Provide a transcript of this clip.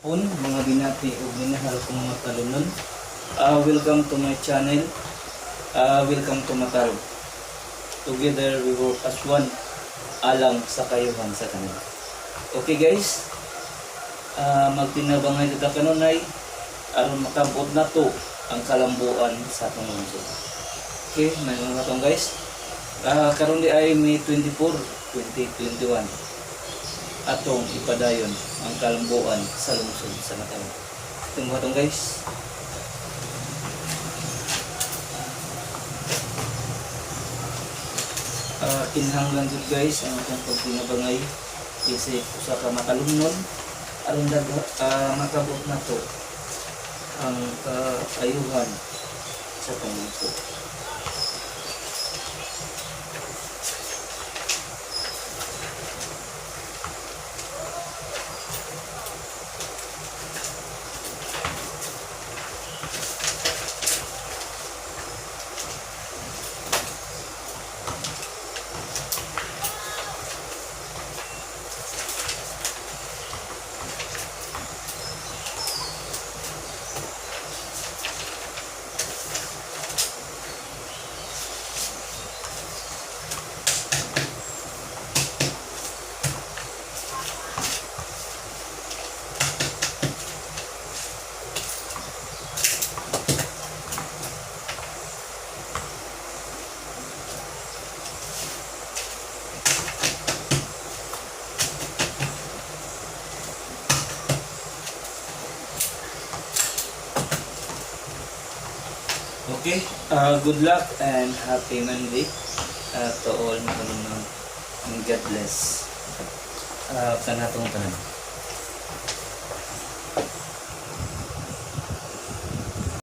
Mga binati o minahal kong mga talunon. Welcome to my channel. Welcome to Matarog. Together we work as one alang sa kayuhan sa kanila. Okay guys, magtinabangay kita kanunay aron makabot na to ang kalambuan sa atong lungsod. Okay, may mga katong guys. Karon di ay May 24, 2021. Atong ipadayon ang kalambuan sa lungsod sa Matarog. Ito mga katong guys. Kinahanglan jud guys ang atong pagtinabangay kasi usa ka makalumnon aron makabot na to ang kaayuhan sa atong lungsod. Okay, good luck and happy Monday to all mga kalumnon, and God bless kanatong tanan.